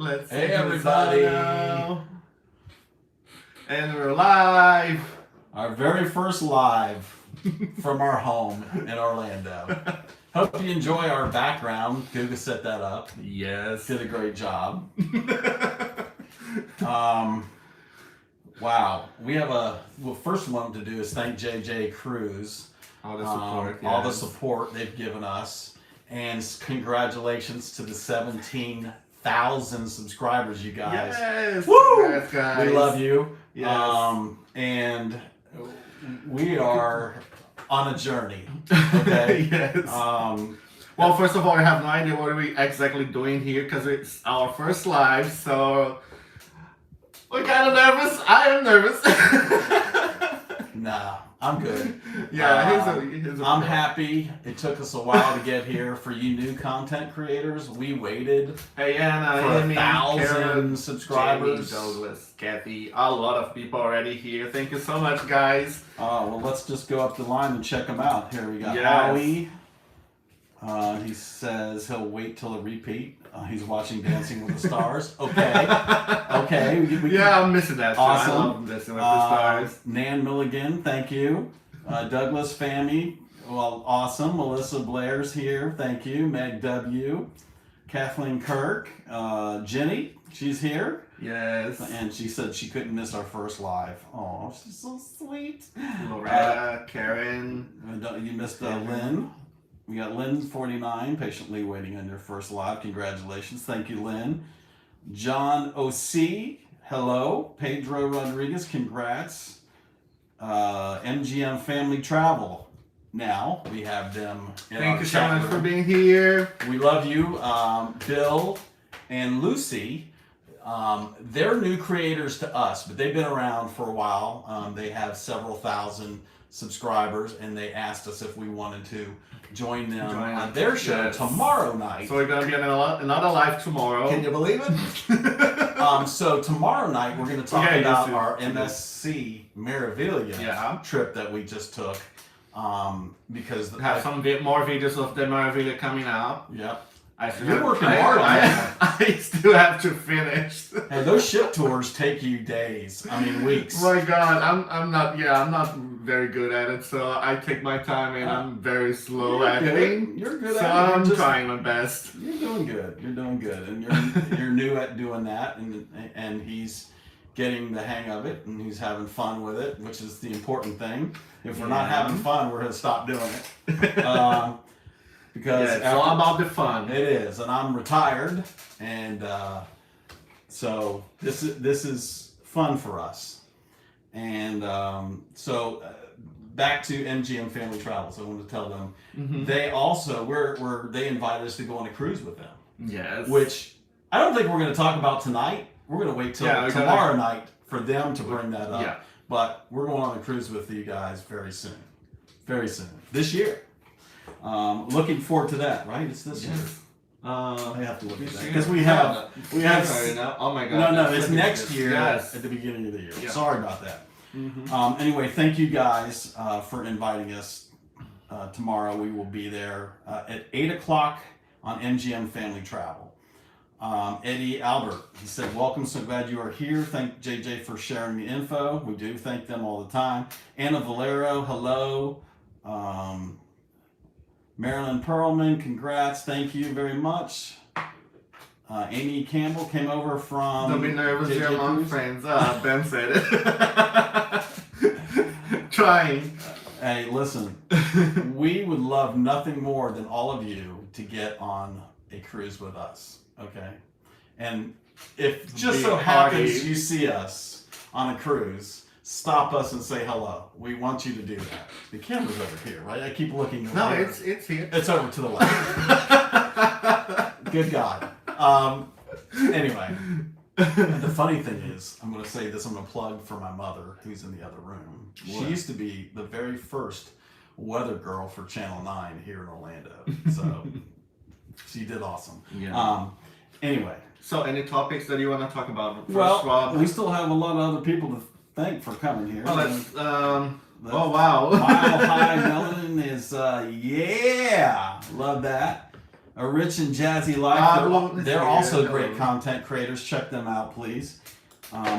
Let's Hey say everybody! now. And we're live. Our very first live from our home in Orlando. Hope you enjoy our background. Guga set that up. Yes. Did a great job. Wow. We have first one to do is thank JJ Cruz. All the support. All the support they've given us. And congratulations to the 17,000 subscribers, you guys. Yes. Woo! Congrats, guys. We love you. Yes. And we are on a journey. Okay. Yes. Well, first of all, I have no idea what we're exactly doing here because it's our first live, so we're kind of nervous. I am nervous. Nah, I'm good. Yeah, I'm happy. It took us a while to get here. For you new content creators, we waited Hey, Anna, for Amy, 1,000 Karen, subscribers. Jamie, Douglas, Kathy, a lot of people already here. Thank you so much, guys. Well, let's just go up the line and check them out. Here we got Yes. Howie. He says he'll wait till a repeat. He's watching Dancing with the Stars. Okay. Okay. Yeah, I'm missing that. Awesome. I love Dancing with the Stars. Nan Milligan, thank you. Douglas Fammy, well, awesome. Melissa Blair's here, thank you. Meg W. Kathleen Kirk. Jenny, she's here. Yes. And she said she couldn't miss our first live. Oh, she's so sweet. Loretta, Karen. You missed Lynn. We got Lynn 49, patiently waiting on your first live. Congratulations. Thank you, Lynn. John O.C., hello. Pedro Rodriguez, congrats. MGM Family Travel. Now we have them in Thank our you so chat much room. for being here. We love you. Bill and Lucy, they're new creators to us, but they've been around for a while. They have several thousand subscribers, and they asked us if we wanted to join them on their show tomorrow night. So we're going to be on another live tomorrow. Can you believe it? So tomorrow night we're going to talk about our MSC Meraviglia trip that we just took. Because have some more videos of the Meraviglia coming out. Yep. You're working hard on that. I still have to finish. Hey, those ship tours take you days. I mean, weeks. My God, I'm not very good at it, so I take my time and I'm very slow at it. You're good so at it. I'm trying my best. You're doing good. You're doing good, and you're new at doing that, and he's getting the hang of it, and he's having fun with it, which is the important thing. If we're not having fun, we're gonna stop doing it. Because it's all about the fun. It is, and I'm retired, and so this is fun for us. And back to MGM Family Travels. I wanted to tell them they also they invited us to go on a cruise with them. Yes. Which I don't think we're going to talk about tonight. We're going to wait till tomorrow night for them to bring that up. Yeah. But we're going on a cruise with you guys very soon. Very soon. This year. Looking forward to that, right? It's this year. I have to look at that because we have. Oh my God! No, it's next year at the beginning of the year. Yeah. Sorry about that. Anyway, thank you guys for inviting us. Tomorrow we will be there at 8 o'clock on MGM Family Travel. Eddie Albert, he said, "Welcome. So glad you are here. Thank JJ for sharing the info. We do thank them all the time." Anna Valero, hello. Marilyn Perlman, congrats. Thank you very much. Amy Campbell came over from... Don't be nervous, you're among friends. Ben said it. Trying. Hey, listen. We would love nothing more than all of you to get on a cruise with us. Okay? And if just so happens you see us on a cruise... Stop us and say hello. We want you to do that. The camera's over here, right? I keep looking over. No, it's here. It's over to the left. Good God. Anyway, the funny thing is, I'm going to say this. I'm going to plug for my mother, who's in the other room. What? She used to be the very first weather girl for Channel 9 here in Orlando. So she did awesome. Yeah. Anyway. So any topics that you want to talk about? First, Rob, we still have a lot of other people to thank for coming here. Oh, oh wow. Mile High Melon is, yeah, love that. A Rich and Jazzy Life. They're also great content creators. Check them out, please.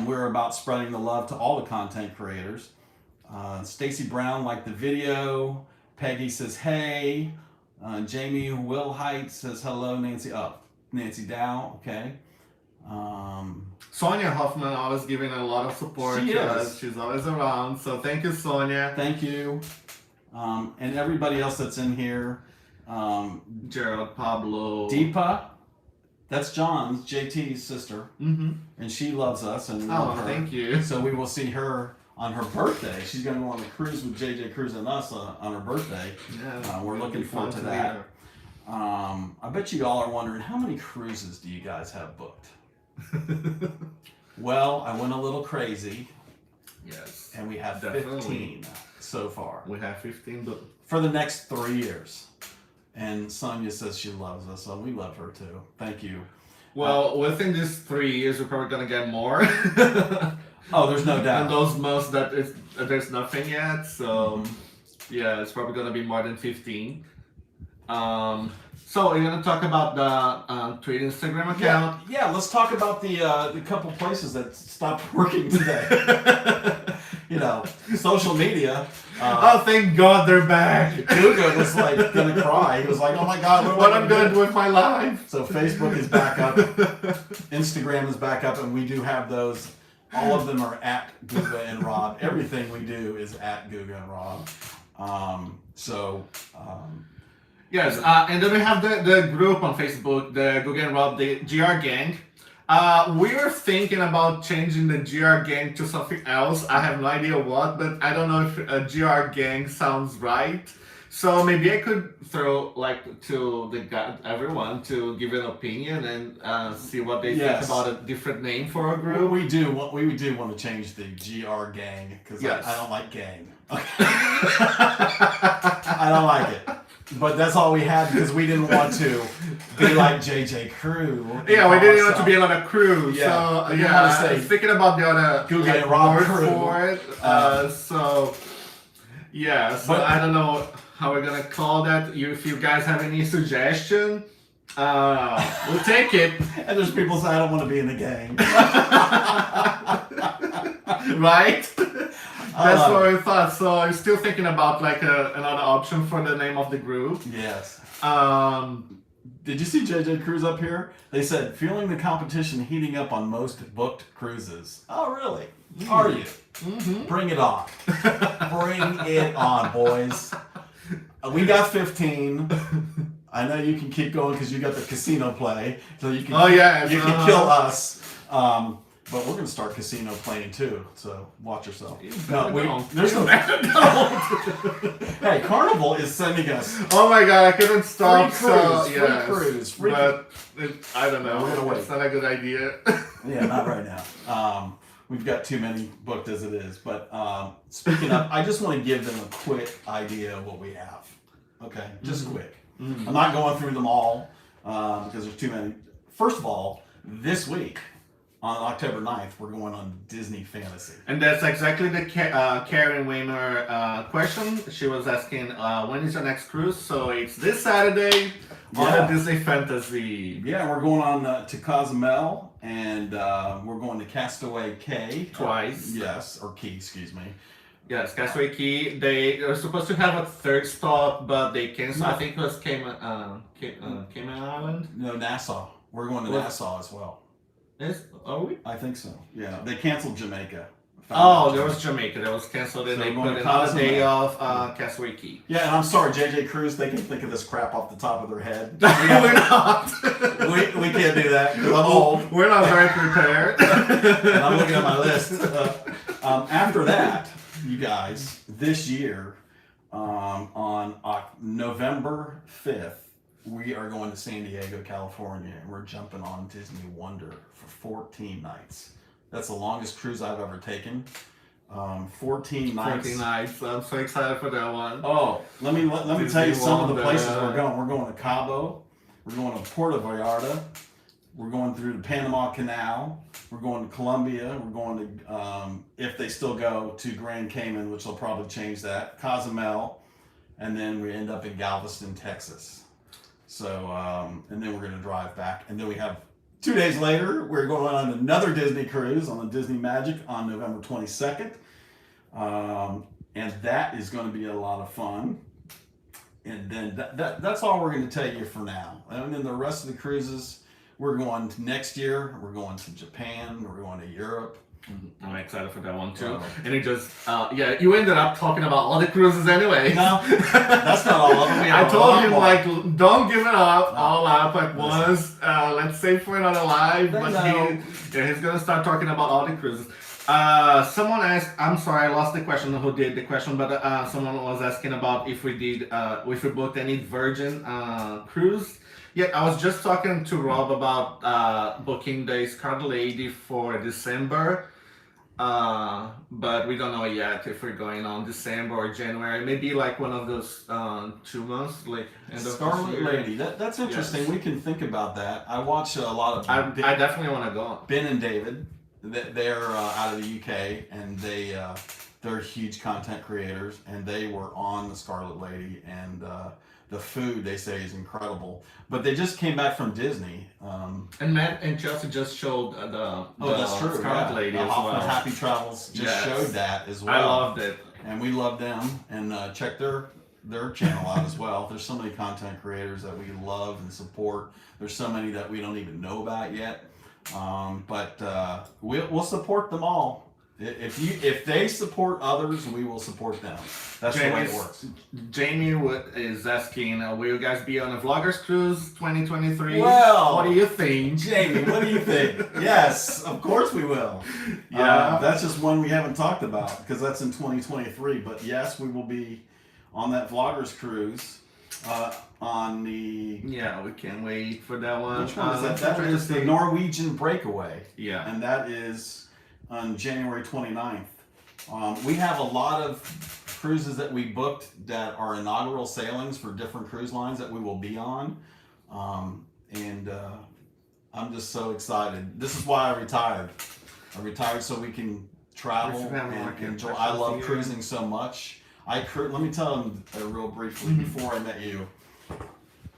We're about spreading the love to all the content creators. Stacy Brown liked the video. Peggy says, hey. Jamie Wilhite says, hello, Nancy. Oh, Nancy Dow. Okay. Sonia Hoffman always giving a lot of support. She is. She's always around. So thank you, Sonia. Thank you. And everybody else that's in here. Gerald, Pablo. Deepa. That's John's, JT's sister. Mm-hmm. And she loves us. And we oh, love her. Thank you. So we will see her on her birthday. She's going to go on the cruise with JJ Cruz and us on her birthday. Yeah, we're looking forward to that. I bet you all are wondering, how many cruises do you guys have booked? Well, I went a little crazy. Yes. And we have definitely. 15 so far. We have 15 booked. For the next 3 years. And Sonia says she loves us, so we love her too. Thank you. Well, within these 3 years, we're probably going to get more. Oh, there's no doubt. And those months that there's nothing yet, so yeah, it's probably gonna be more than 15. So we're gonna talk about the Twitter, Instagram account. Yeah, let's talk about the couple places that stopped working today. You know, social media. Oh, thank God they're back. Guga was like gonna cry. He was like, "Oh my God, what I'm gonna do with my life?" So Facebook is back up, Instagram is back up, and we do have those. All of them are at Guga and Rob. Everything we do is at Guga and Rob. Yes, and then we have the group on Facebook, the Guga and Rob, the GR Gang. We were thinking about changing the GR Gang to something else. I have no idea what, but I don't know if a GR Gang sounds right. So maybe I could throw to everyone to give an opinion and see what they think about a different name for our group. We do want to change the GR Gang because I don't like gang. I don't like it. But that's all we had because we didn't want to be like JJ Crew. Yeah, we didn't want to be like a crew. Yeah. So yeah, I was thinking about the other Guga and Rob crew for it. So I don't know how we're gonna call that. If you guys have any suggestion, we'll take it. And there's people say I don't want to be in the gang. Right? That's what we thought. So I'm still thinking about another option for the name of the group. Yes. Did you see JJ Cruise up here? They said, feeling the competition heating up on most booked cruises. Oh, really? Mm-hmm. Are you? Mm-hmm. Bring it on. Bring it on, boys. We got 15. I know you can keep going because you got the casino play. So you can, you can kill us. But we're going to start casino playing too, so watch yourself. There's no. Hey, Carnival is sending us. Oh my God, I couldn't stop. Free cruise. But I don't know. We're gonna wait. It's not a good idea. Yeah, not right now. We've got too many booked as it is. But speaking of, I just want to give them a quick idea of what we have. Okay, just quick. Mm-hmm. I'm not going through them all because there's too many. First of all, this week. On October 9th, we're going on Disney Fantasy. And that's exactly the Karen Weimer question. She was asking, when is your next cruise? So it's this Saturday on the Disney Fantasy. Yeah, we're going on to Cozumel, and we're going to Castaway Cay. Twice. Or Key, excuse me. Yes, Castaway Cay. They were supposed to have a third stop, but they canceled. I think it was Cayman Island. No, Nassau. We're going to Nassau as well. Are we? I think so. Yeah, they canceled Jamaica. There was Jamaica. That was canceled, and they put another day of Castaway Cay. Yeah, and I'm sorry, JJ Cruz. They can think of this crap off the top of their head. We're not. we can't do that because I'm old. We're not very prepared. And I'm looking at my list. After that, you guys, this year, on November 5th. We are going to San Diego, California, and we're jumping on Disney Wonder for 14 nights. That's the longest cruise I've ever taken. 14 nights. 14 nights. I'm so excited for that one. Oh, let me tell you some of the places we're going. We're going to Cabo. We're going to Puerto Vallarta. We're going through the Panama Canal. We're going to Colombia. We're going to, if they still go, to Grand Cayman, which they'll probably change that. Cozumel. And then we end up in Galveston, Texas. So, and then we're going to drive back. And then we have 2 days later, we're going on another Disney cruise on the Disney Magic on November 22nd. And that is going to be a lot of fun. And then that's all we're going to tell you for now. And then the rest of the cruises, we're going to next year. We're going to Japan. We're going to Europe. I'm excited for that one too. And it just, you ended up talking about all the cruises anyway. No, that's not all of them. I told him, like, don't give it up all up at once. Let's save for another live. But he's going to start talking about all the cruises. Someone asked, I'm sorry, I lost the question, who did the question, but someone was asking about if we booked any Virgin cruise. Yeah, I was just talking to Rob about booking the Scarlet Lady for December, but we don't know yet if we're going on December or January. Maybe like one of those 2 months, like end of Scarlet year. Lady. That's interesting. Yes. We can think about that. I watch a lot of. I definitely want to go. Ben and David, they're out of the UK, and they're huge content creators, and they were on the Scarlet Lady, and the food they say is incredible. But they just came back from Disney. And Matt and Chelsea just showed the that's true. Scarlet Lady as well. Happy Travels just showed that as well. I loved it. And we love them, and check their channel out as well. There's so many content creators that we love and support. There's so many that we don't even know about yet. But we'll support them all. If they support others, we will support them. That's the way it works. Jamie is asking, will you guys be on a Vloggers Cruise 2023? Well, what do you think? Jamie, what do you think? Yes, of course we will. Yeah. That's just one we haven't talked about because that's in 2023. But yes, we will be on that Vloggers Cruise. On the... Yeah, we can't wait for that one. Which one is that? That is the Norwegian Breakaway. Yeah. And that is on January 29th. We have a lot of cruises that we booked that are inaugural sailings for different cruise lines that we will be on. And I'm just so excited. This is why I retired. I retired so we can travel and enjoy. I love cruising so much. Let me tell them real briefly before I met you.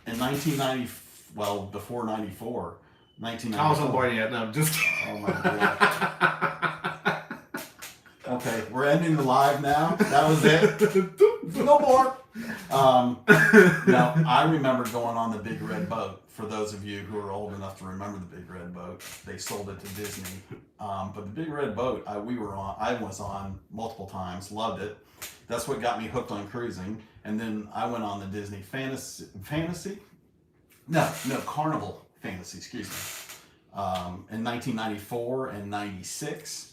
In 1990, well, before 94, 1994. I wasn't born yet. No, just kidding. Oh my God. Okay, we're ending the live now. That was it. No more. No, I remember going on the Big Red Boat. For those of you who are old enough to remember the Big Red Boat, they sold it to Disney. But the Big Red Boat, I was on multiple times. Loved it. That's what got me hooked on cruising. And then I went on the Disney Carnival Fantasy, excuse me, in 1994 and 96.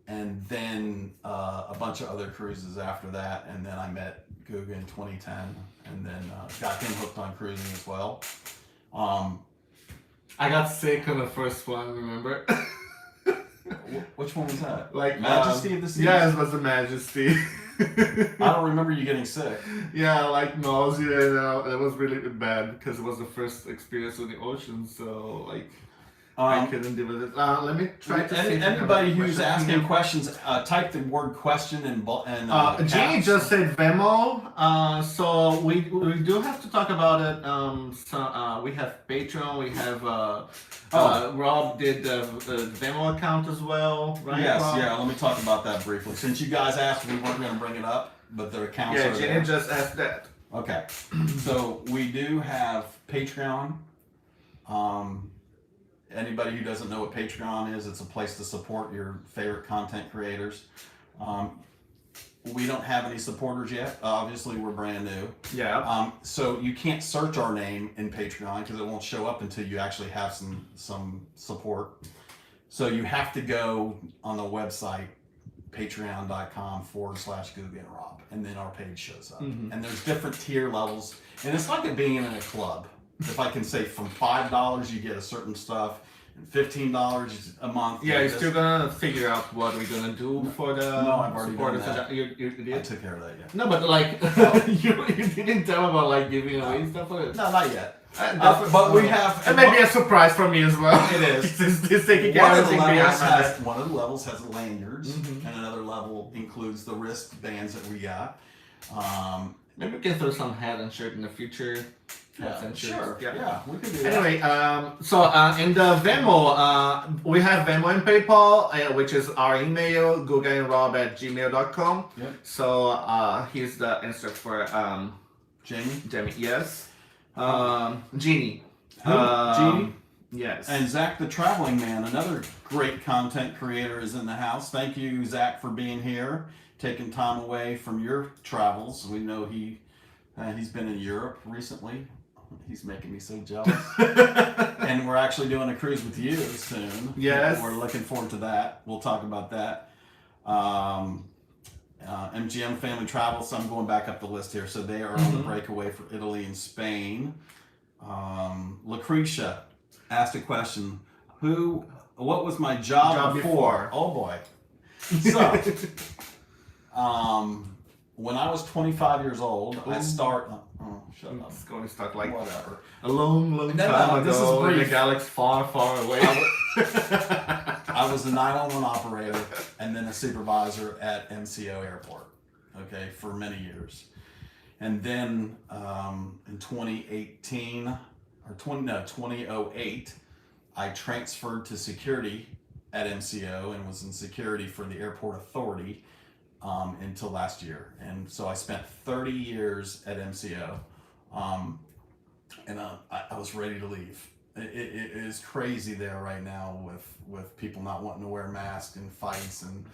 And then a bunch of other cruises after that. And then I met Guga in 2010 and then got him hooked on cruising as well. I got sick on the first one, remember? Which one was that? Like Majesty of the Seas? Yeah, it was the Majesty. I don't remember you getting sick. Yeah, like nausea. It was really bad because it was the first experience in the ocean. So like, I couldn't deal with it. Let me try to. Anybody who's asking questions, type the word question and Jenny just said Venmo. So we do have to talk about it. So we have Patreon. We have Rob did the Venmo account as well, right? Yes, Rob? yeah. Let me talk about that briefly. Since you guys asked, we weren't going to bring it up, but the accounts are there. Yeah, Jenny just asked that. Okay, so we do have Patreon. Anybody who doesn't know what Patreon is, it's a place to support your favorite content creators. We don't have any supporters yet. Obviously, we're brand new. Yeah. So you can't search our name in Patreon because it won't show up until you actually have some support. So you have to go on the website, patreon.com/Guga and Rob, and then our page shows up. Mm-hmm. And there's different tier levels, and it's like it being in a club. If I can say, from $5 you get a certain stuff, and $15 a month. Yeah, you're still gonna figure out what we're gonna do for the I've already done that. You did? I took care of that, yeah. No, but like you didn't tell about like giving away stuff for it. No, not yet. But we have, and maybe a surprise for me as well. It is. It's taking care of everything behind one of the levels has lanyards, and another level includes the wristbands that we got. Maybe we can throw some hat and shirt in the future. Sure. Yeah, we can do that. Anyway, so in the Venmo, we have Venmo and PayPal, which is our email, gugaandrob@gmail.com. Yep. So here's the answer for Jamie? Jamie, yes. Jeannie. Who? Jeannie? Yes. And Zach the Traveling Man, another great content creator, is in the house. Thank you, Zach, for being here, taking time away from your travels. We know he's been in Europe recently. He's making me so jealous. And we're actually doing a cruise with you soon. Yes. We're looking forward to that. We'll talk about that. MGM Family Travel, so I'm going back up the list here. So they are on the breakaway for Italy and Spain. Lucretia asked a question. What was my job before? Oh boy. So, when I was 25 years old, I shut up. It's going to start like Whatever. a long time this is ago in brief. the galaxy far, far away. I was a 911 operator and then a supervisor at MCO Airport, okay, for many years. And then in 2008, I transferred to security at MCO and was in security for the Airport Authority until last year. And so I spent 30 years at MCO, and I was ready to leave. It is crazy there right now with people not wanting to wear masks and fights, and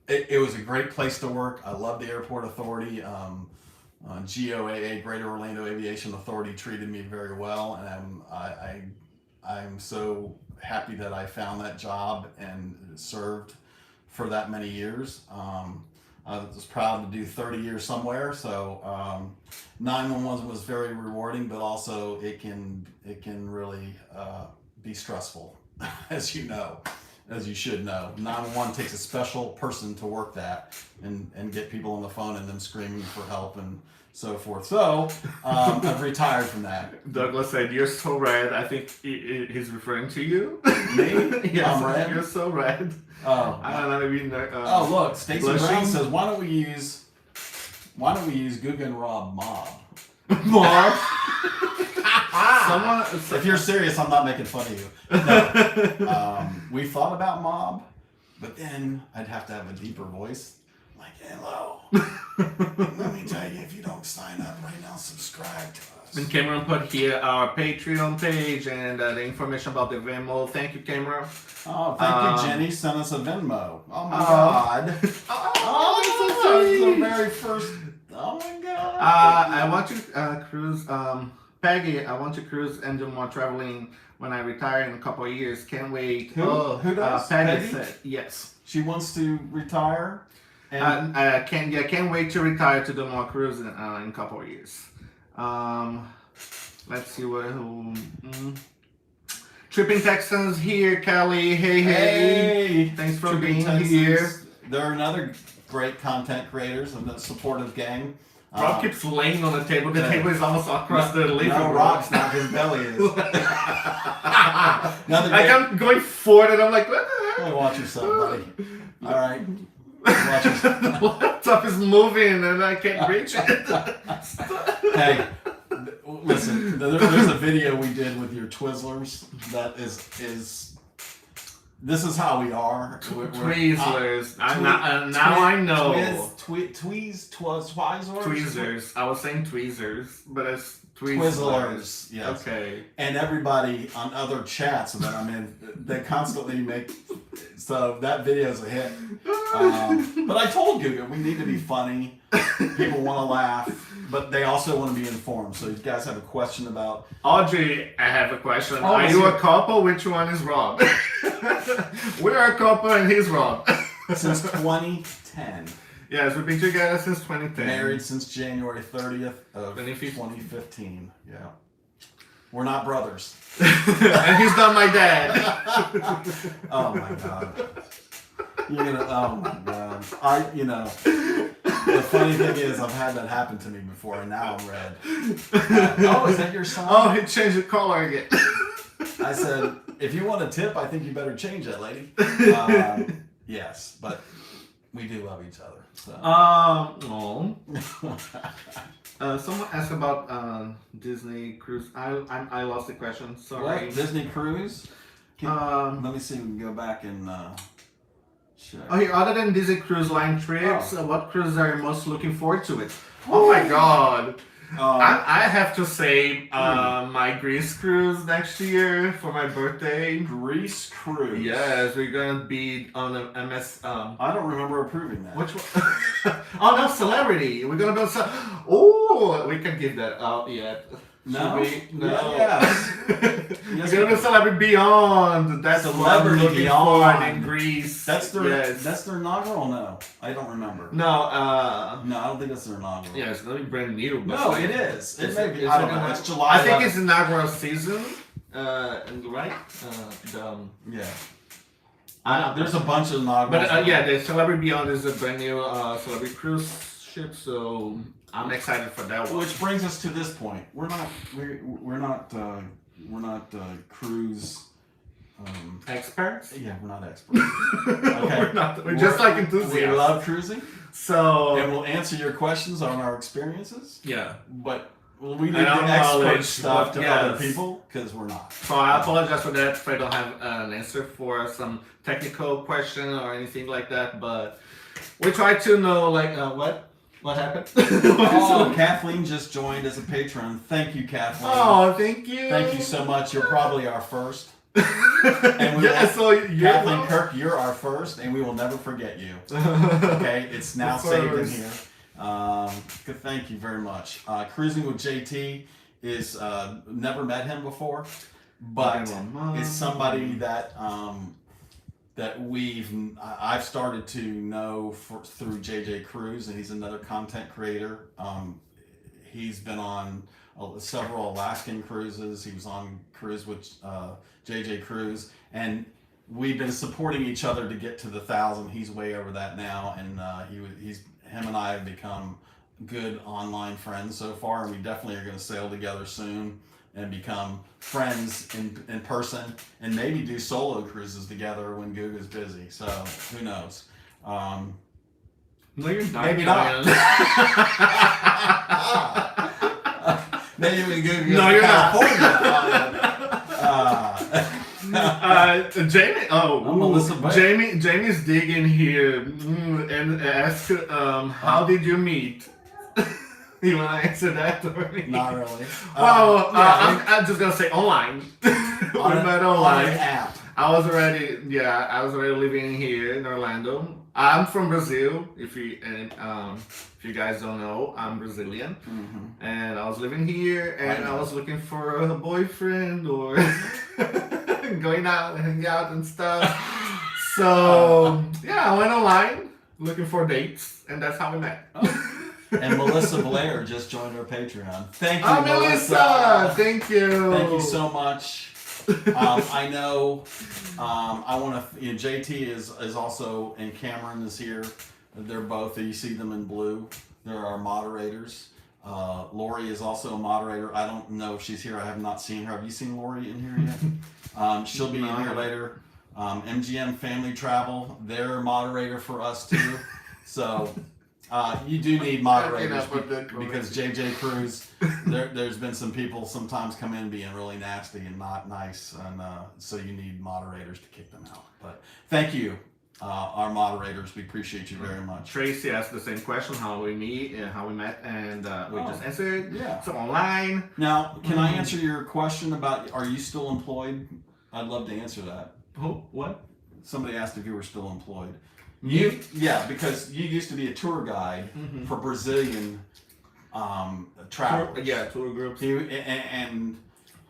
it was a great place to work. I love the Airport Authority. GOAA, Greater Orlando Aviation Authority, treated me very well, and I'm so happy that I found that job and served for that many years. I was proud to do 30 years somewhere, so 911 was very rewarding, but also it can really be stressful, as you should know. 911 takes a special person to work that and get people on the phone and them screaming for help and so forth. So I've retired from that. Douglas said, "You're so red." I think he's referring to you. Me? Yes, I'm red? You're so red. Oh, I don't know, maybe. oh, look, Stacey blushing. Brown says, "Why don't we use Guga and Rob Mob?" Mob. Someone. If you're serious, I'm not making fun of you. No. We thought about Mob, but then I'd have to have a deeper voice. Like, hello. Let me tell you, if you don't sign up right now, subscribe to us. And Cameron put here our Patreon page and the information about the Venmo. Thank you, Cameron. Oh, thank you, Jenny. Sent us a Venmo. Oh my God. Oh, this so is sweet. the very first. Oh my God. I want to cruise. Peggy, I want to cruise and do more traveling when I retire in a couple of years. Can't wait. Who does? Peggy Peggy? said yes. She wants to retire. And Can't wait to retire to do more cruising in a couple of years. Let's see Tripping Texans here, Kelly. Hey. Thanks for Tripping being Texans. here. There are another great content creators and the supportive gang. Rob keeps laying on the table. The table is almost across the living room. No, Rob's not. His belly is. I'm going forward and I'm like, what the heck? Hey, watch yourself, buddy. All right. Watch yourself. The laptop is moving and I can't reach it. Hey, listen, there's a video we did with your Twizzlers that is this is how we are. Twizzlers. Now I know. Tweezers. I was saying tweezers, but it's Twizzlers. Yes. Okay. And everybody on other chats that I'm in, they constantly make. So that video's a hit. But I told Guga we need to be funny. People want to laugh, but they also want to be informed. So you guys have a question about Audrey, I have a question. Oh, are you a couple? Which one is Rob? We are a couple and he's Rob. Since 2010. Yes, we've been together since 2010. Married since January 30th of 2015. Yeah. We're not brothers. And he's not my dad. Oh my God. Oh my God. The funny thing is, I've had that happen to me before, and now I'm red. Oh, is that your son? Oh, he changed the color again. I said, if you want a tip, I think you better change that, lady. Yes, but we do love each other. So. Someone asked about Disney cruise. I lost the question. Sorry. What? Disney cruise? Let me see. We can go back and check. Okay, other than Disney cruise line trips, what cruises are you most looking forward to? Oh my God. I have to say my Greece cruise next year for my birthday. Greece cruise. Yes, we're gonna be on a MS. I don't remember approving that. Which one? Oh no, Celebrity. We're gonna be on. Oh, we can give that out yet. No. No. Yes. We're gonna be Celebrity Beyond. That's Celebrity what I'm looking Beyond for in Greece. That's their. Yes. That's their inaugural. No, I don't remember. No. No, I don't think that's their inaugural. Yeah, it's gonna be brand new. But No, it is. It may be. It's I don't know. It's July. I think it's inaugural season. Right? Yeah. There's a bunch of inaugurals. But yeah, the Celebrity Beyond is a brand new celebrity cruise ship, so I'm excited for that one. Which brings us to this point. We're not cruise experts. Yeah, we're not experts. Okay. We're not. We're just like enthusiasts. We love cruising. So and we'll answer your questions on our experiences. Yeah. But we need to expert stuff to other people because we're not. So I apologize for that if I don't have an answer for some technical question or anything like that. But we try to know like what happened. Kathleen just joined as a patron. Thank you, Kathleen. Oh, thank you. Thank you so much. You're probably our first. And Kathleen Kirk, you're our first, and we will never forget you. Okay, it's now saved in here. Thank you very much. Cruising with JT is never met him before, but it's somebody that that I've started to know through JJ Cruise, and he's another content creator. He's been on several Alaskan cruises. He was on cruise with JJ Cruise, and we've been supporting each other to get to the 1,000. He's way over that now, and him and I have become good online friends so far, and we definitely are going to sail together soon and become friends in person, and maybe do solo cruises together when Guga's busy. So who knows? No, you're not. Maybe not. Maybe when Guga no, you're not. Jamie. Jamie's digging here and asked, how did you meet? You want to answer that or me? Not really. Well, I'm just gonna say online. We met online. On an app. I was already living here in Orlando. I'm from Brazil. If you guys don't know, I'm Brazilian, and I was living here, and I was looking for a boyfriend or going out and hang out and stuff. So I went online looking for dates, and that's how we met. And Melissa Blair just joined our Patreon. Thank you, Melissa. Thank you. Thank you so much. I know. I want to. JT is also, and Cameron is here. They're both. You see them in blue. They're our moderators. Lori is also a moderator. I don't know if she's here. I have not seen her. Have you seen Lori in here yet? She'll be in here later. MGM Family Travel. They're a moderator for us too. So. You do need moderators because JJ Cruise, there's been some people sometimes come in being really nasty and not nice, and so you need moderators to kick them out. But thank you, our moderators. We appreciate you very much. Tracy asked the same question: how we met, and we just answered. Yeah. So online. Now, can I answer your question about are you still employed? I'd love to answer that. What? Somebody asked if you were still employed. Because you used to be a tour guide for Brazilian travelers. Tour groups. And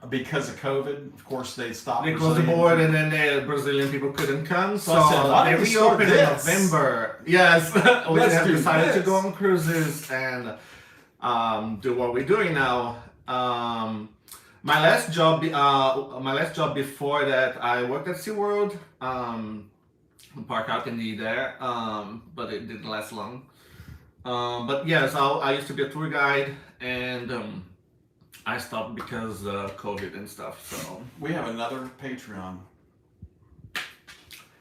because of COVID, of course, they stopped. They closed the board, and then the Brazilian people couldn't come. So they reopened in November. Yes, we have decided to go on cruises and do what we're doing now. My last job before that, I worked at SeaWorld. Park out in there, but it didn't last long. But yes, I used to be a tour guide, and I stopped because of COVID and stuff. So we have another Patreon.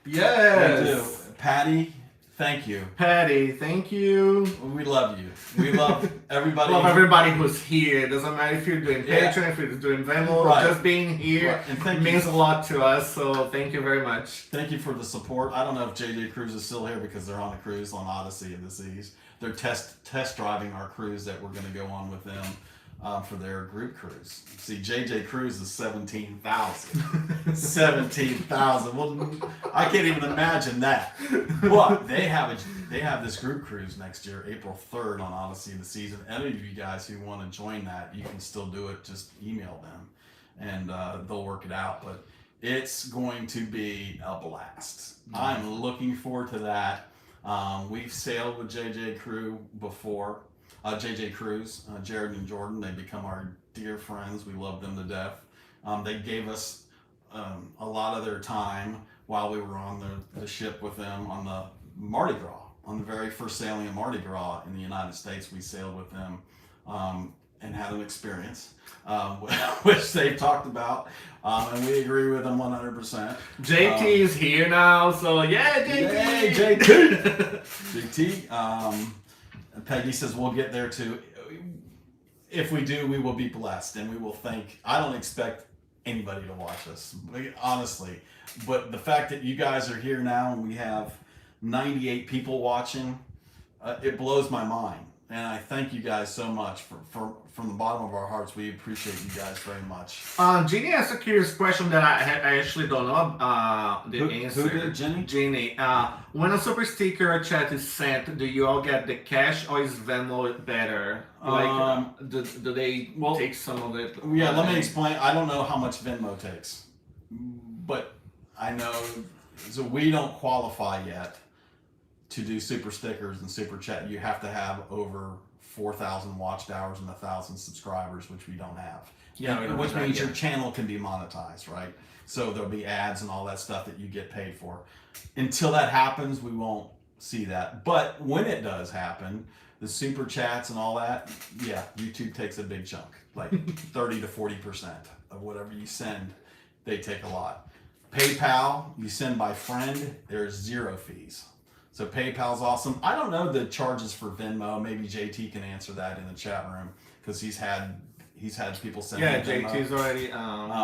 Yes, we do. Patty, Thank you. Patty, thank you. We love you. We love everybody. Love everybody who's here. It doesn't matter if you're doing Patreon, if you're doing Venmo, right. just being here and means a lot to us. So thank you very much. Thank you for the support. I don't know if JJ Cruise is still here because they're on a cruise on Odyssey of the Seas. They're test driving our cruise that we're going to go on with them for their group cruise. See, JJ Cruise is 17,000. 17,000. Well, I can't even imagine that. But they have this group cruise next year, April 3rd on Odyssey of the Seas. And any of you guys who want to join that, you can still do it. Just email them, and they'll work it out. But it's going to be a blast. I'm looking forward to that. We've sailed with JJ Crew before. JJ Cruise, Jared and Jordan, they become our dear friends. We love them to death. They gave us a lot of their time while we were on the ship with them on the Mardi Gras. On the very first sailing of Mardi Gras in the United States, we sailed with them and had an experience, which they've talked about, and we agree with them 100%. JT is here now, so yeah, JT! Yay, JT! JT, Peggy says we'll get there too. If we do, we will be blessed, and we will thank. I don't expect anybody to watch us, honestly, but the fact that you guys are here now and we have 98 people watching, it blows my mind. And I thank you guys so much from the bottom of our hearts. We appreciate you guys very much. Jeannie asked a curious question that I actually don't know the answer. Who did, Jenny? Jeannie. When a super sticker or chat is sent, do you all get the cash or is Venmo better? Like, do they take some of it? Yeah, let me explain. I don't know how much Venmo takes, but I know so we don't qualify yet to do super stickers and super chat. You have to have over 4,000 watched hours and 1,000 subscribers, which we don't have. Yeah, which means your channel can be monetized, right? So there'll be ads and all that stuff that you get paid for. Until that happens, we won't see that. But when it does happen, the super chats and all that, yeah, YouTube takes a big chunk, like 30 to 40% of whatever you send. They take a lot. PayPal, you send by friend, there's 0 fees. So PayPal's awesome. I don't know the charges for Venmo. Maybe JT can answer that in the chat room because he's had people send. Yeah, Venmo. JT's already.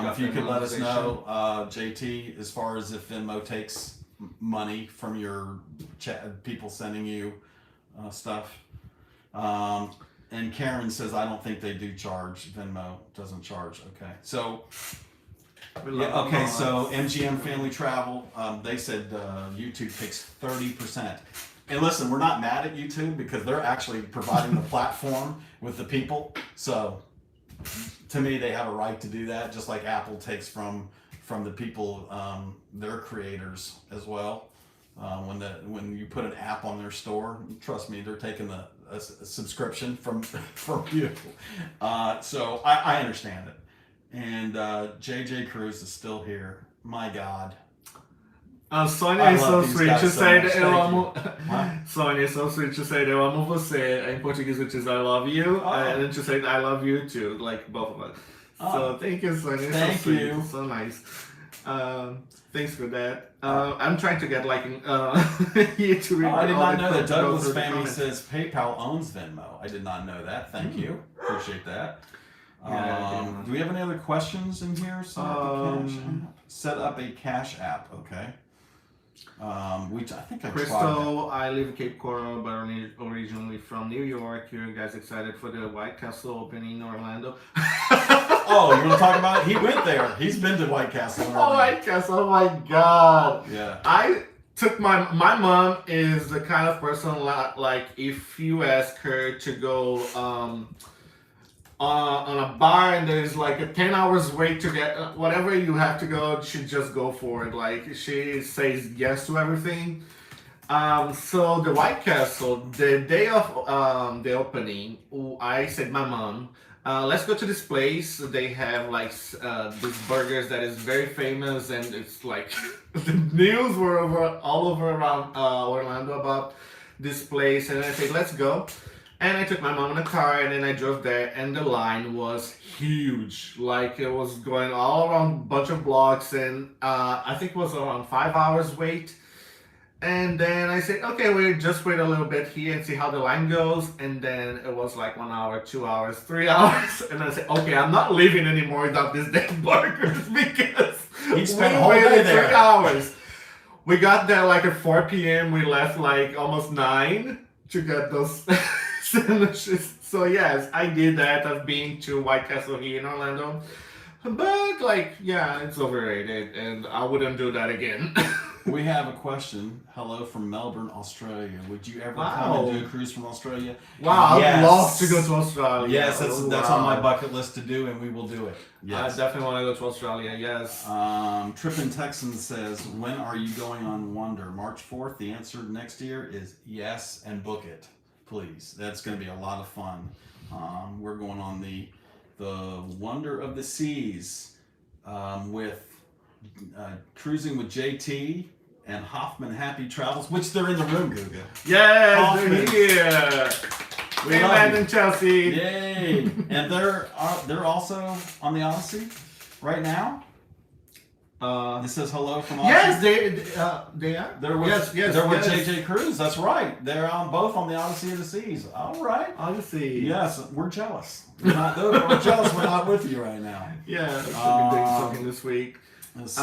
If you could let us know, JT, as far as if Venmo takes money from your chat, people sending you stuff. And Karen says, I don't think they do charge. Venmo doesn't charge. Okay, so. Yeah, okay, so MGM Family Travel, they said YouTube takes 30%. And listen, we're not mad at YouTube because they're actually providing the platform with the people. So to me, they have a right to do that, just like Apple takes from the people, their creators as well. When you put an app on their store, trust me, they're taking a subscription from you. So I understand it. And JJ Cruz is still here. My God. Sônia is so sweet to say that eu amo. Sônia is so sweet to say that eu amo você. In Portuguese, which is I love you, and then to say I love you too, like both of us. So thank you, Sônia. Thank so you. So nice. Thanks for that. I'm trying to get like here to read. I did not know that. Douglas Family says PayPal owns Venmo. I did not know that. Thank you. Appreciate that. Do we have any other questions in here? Set up a cash app. Okay. I think I Crystal, I live in Cape Coral, but originally from New York. You guys excited for the White Castle opening in Orlando? Oh, you want to talk about it? He went there. He's been to White Castle. Oh, White Castle! Oh my God! Yeah. I took my mom is the kind of person like if you ask her to go on a bar and there's like a 10 hours wait to get whatever you have to go, she just go for it. Like she says yes to everything. So the White Castle, the day of the opening, I said my mom, let's go to this place. They have like these burgers that is very famous and it's like the news were all over around Orlando about this place, and I said let's go. And I took my mom in a car and then I drove there and the line was huge. Like it was going all around a bunch of blocks and I think it was around 5 hours wait. And then I said, okay, we just wait a little bit here and see how the line goes. And then it was like 1 hour, 2 hours, 3 hours. And I said, okay, I'm not leaving anymore without these damn burgers because He spent we a whole day waited there. 3 hours. We got there like at 4 p.m. We left like almost 9 to get those sandwiches. So yes, I did that. I've been to White Castle here in Orlando. But like, yeah, it's overrated and I wouldn't do that again. We have a question. Hello from Melbourne, Australia. Would you ever Wow. come and do a cruise from Australia? Wow, Yes. I'd love to go to Australia. Yes, that's on my Wow. bucket list to do, and we will do it. I Yes. definitely want to go to Australia, yes. Trippin' Texan says, when are you going on Wonder? March 4th. The answer next year is yes, and book it, please. That's going to be a lot of fun. We're going on the Wonder of the Seas with cruising with JT and Hoffman Happy Travels, which they're in the room, Guga. Yes, Hoffman. they're here. We We love met you. in Chelsea. Yay! And they're also on the Odyssey right now. It says hello from Odyssey. Yes, they are. They're with, yes, they're with yes. JJ Cruz. That's right. They're on both on the Odyssey of the Seas. All right. Odyssey. Yes, we're jealous. We're jealous we're not with you right now. Yeah, I should be doing something this week. Let's see.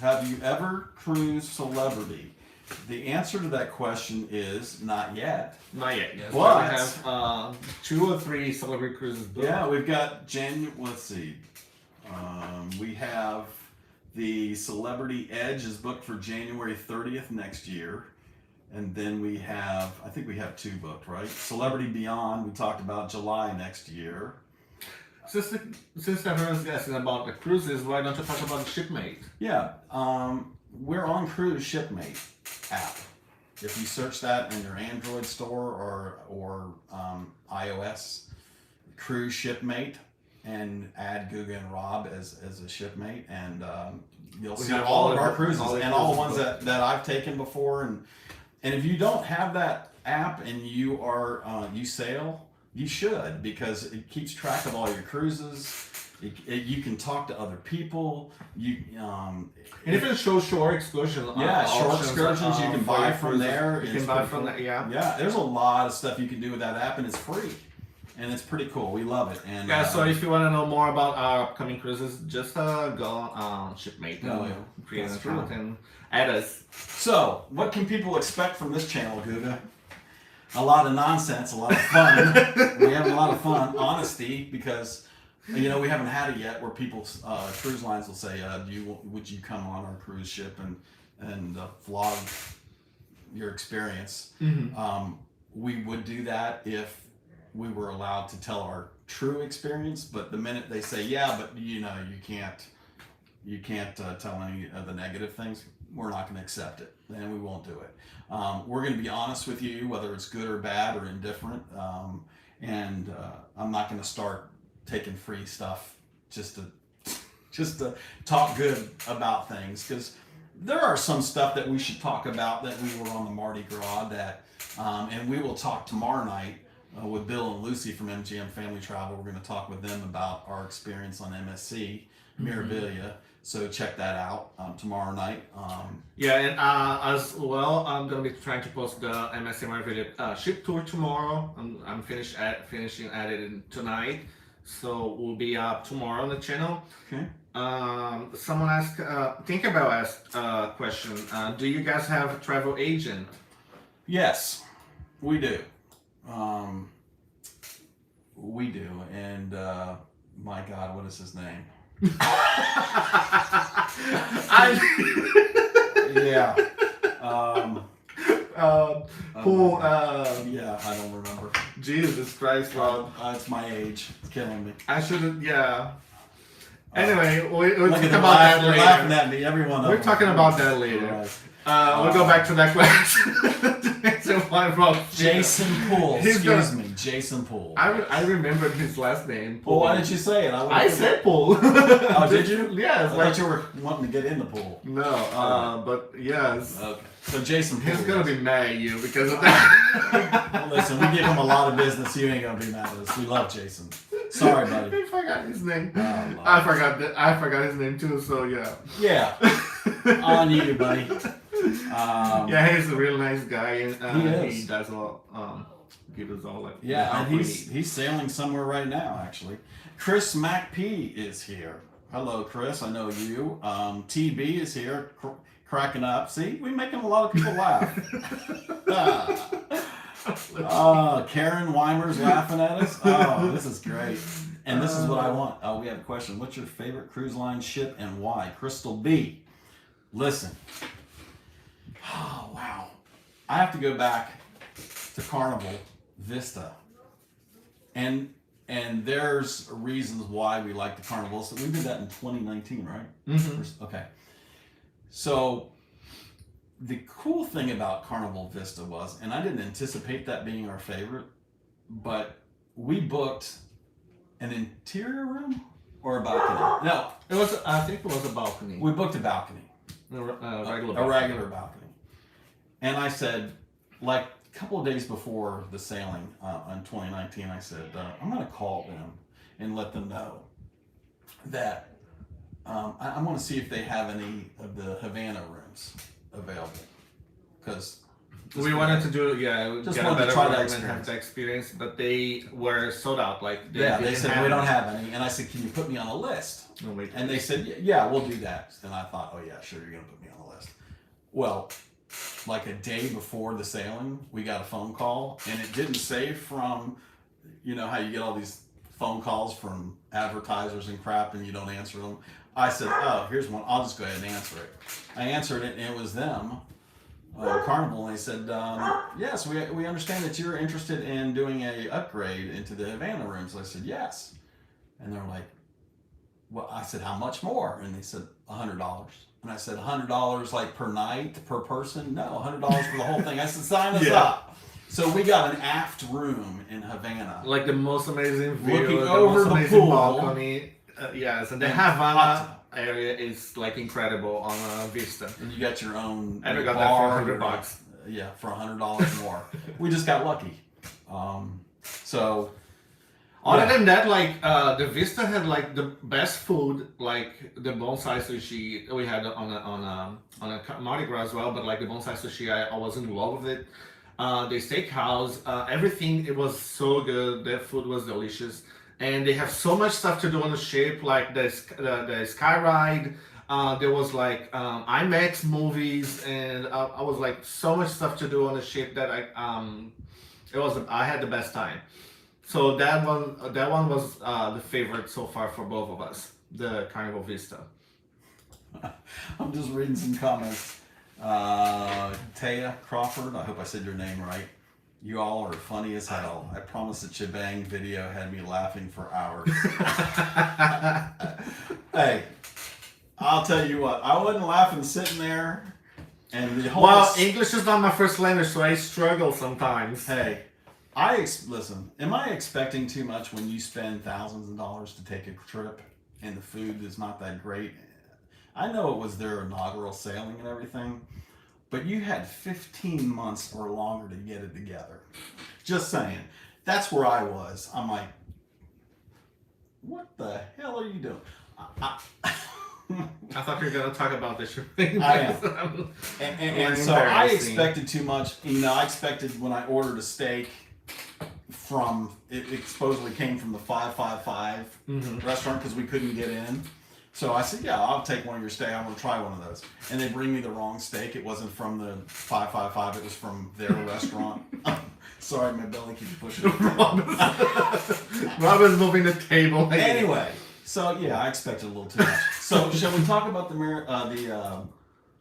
Have you ever cruised celebrity? The answer to that question is not yet. Not yet. Yes, What? we have 2 or 3 celebrity cruises booked. Yeah, we've got let's see. We have the Celebrity Edge is booked for January 30th next year. And then I think we have 2 booked, right? Celebrity Beyond, we talked about July next year. Since everyone's asking about the cruises, why don't you talk about the Shipmate? Yeah, we're on Cruise Shipmate app. If you search that in your Android store or iOS, Cruise Shipmate, and add Guga and Rob as a shipmate, and you'll see have all of all our the- cruises all the and all the cruises ones that I've taken before. And if you don't have that app and you sail, you should, because it keeps track of all your cruises. You can talk to other people. And even shore excursions. Short excursions you can buy from there. You It's can buy pretty from cool. there, yeah. Yeah, there's a lot of stuff you can do with that app, and it's free, and it's pretty cool. We love it. And Yeah, so if you want to know more about our upcoming cruises, just go on Shipmate Oh, and yeah. create an That's account true. and add us. So, what can people expect from this channel, Guga? A lot of nonsense, a lot of fun. We're having a lot of fun. Honesty, because we haven't had it yet, where people, cruise lines will say, "Would you come on our cruise ship and vlog your experience?" Mm-hmm. We would do that if we were allowed to tell our true experience. But the minute they say, "Yeah, but you can't tell any of the negative things," we're not going to accept it, and we won't do it. We're going to be honest with you, whether it's good or bad or indifferent, and I'm not going to start taking free stuff just to talk good about things, because there are some stuff that we should talk about that we were on the Mardi Gras and we will talk tomorrow night with Bill and Lucy from MGM Family Travel. We're going to talk with them about our experience on MSC Mirabilia. So check that out tomorrow night. Yeah, and as well, I'm gonna be trying to post the MSC Marvel ship tour tomorrow. I'm finishing editing tonight, so we'll be up tomorrow on the channel. Okay. Someone asked, Tinkerbell asked a question. Do you guys have a travel agent? Yes, we do. We do, and my God, what is his name? Yeah. Who? Yeah, I don't remember. Jesus Christ, Rob. It's my age. It's killing me. I shouldn't. Yeah. Anyway, we'll Look talk at them about that they're laughing later. at me. Everyone. We're talking about that later. Right. We'll go back to that question. So why Rob? Jason Poole. He's Excuse gonna- me, Jason Poole. I remembered his last name. Well, why didn't you say it? I said Paul. Oh, did you? Yes. I thought you were wanting to get in the pool. No, but yes. Okay. So Jason Poole. He's gonna be mad at you because of that. Well, listen, we give him a lot of business. You ain't gonna be mad at us. We love Jason. Sorry, buddy. I forgot his name. Oh, Lord. I forgot his name too. So yeah. Yeah. On you, buddy. Yeah, he's a real nice guy, and he he does all give us all like and he's sailing somewhere right now actually. Chris MacP is here. Hello, Chris. I know you. TB is here, cracking up. See, we're making a lot of people laugh. Karen Weimer's laughing at us. Oh, this is great. And this is what I want. Oh, we have a question. What's your favorite cruise line ship and why? Crystal B. Listen. Oh, wow. I have to go back to Carnival Vista. And there's reasons why we like the Carnival. So we did that in 2019, right? Mm-hmm. Okay. So the cool thing about Carnival Vista was, and I didn't anticipate that being our favorite, but we booked an interior room or a balcony. No, It was. I think it was a balcony. we booked a balcony, Regular a regular balcony. And I said, like a couple of days before the sailing in 2019, I said, I'm going to call them and let them know that I want to see if they have any of the Havana rooms available. Because we wanted to do, Just get a wanted to better try room that and have experience. the experience, but they were sold out. Like they didn't said, have we don't it. have any. And I said, can you put me on a list? No, wait. And they said, yeah, we'll do that. And I thought, oh yeah, sure, you're going to put me on the list. Well, like a day before the sailing, we got a phone call, and it didn't say from, you know how you get all these phone calls from advertisers and crap and you don't answer them. I said, oh, here's one. I'll just go ahead and answer it. I answered it, and it was them, Carnival, and they said, yes, we understand that you're interested in doing a upgrade into the Havana rooms. I said, yes. And they're like, well, I said, how much more? And they said, $100. And I said, $100 like per night, per person? No, $100 for the whole thing. I said, sign us up. So we got an aft room in Havana. Like the most amazing view, Looking the over most the amazing pool. balcony. Yes, and the Havana area is like incredible on Vista. And you got your own And we got bar, that for $100. Yeah, for $100 more. We just got lucky. So Other than that, like the Vista had like the best food, like the bonsai sushi we had on a Mardi Gras as well. But like the bonsai sushi, I was in love with it. The steakhouse, everything, it was so good. Their food was delicious, and they have so much stuff to do on the ship, like the sky ride. There was like IMAX movies, and I was like so much stuff to do on the ship that I had the best time. So that one was the favorite so far for both of us, the Carnival Vista. I'm just reading some comments. Taya Crawford, I hope I said your name right. You all are funny as hell. I promise the Chibang video had me laughing for hours. Hey, I'll tell you what, I wasn't laughing sitting there and the whole... Well, English is not my first language, so I struggle sometimes. Hey, listen, am I expecting too much when you spend thousands of dollars to take a trip and the food is not that great? I know it was their inaugural sailing and everything, but you had 15 months or longer to get it together. Just saying. That's where I was. I'm like, what the hell are you doing? I thought you were going to talk about this thing. I am. And so I expected too much. You know, I expected when I ordered a steak from, it supposedly came from the 555 restaurant because we couldn't get in. So I said, yeah, I'll take one of your steak. I want to try one of those. And they bring me the wrong steak. It wasn't from the 555. It was from their restaurant. Sorry, my belly keeps pushing. Rob is moving the table. Anyway, so yeah, I expected a little too much. So shall we talk about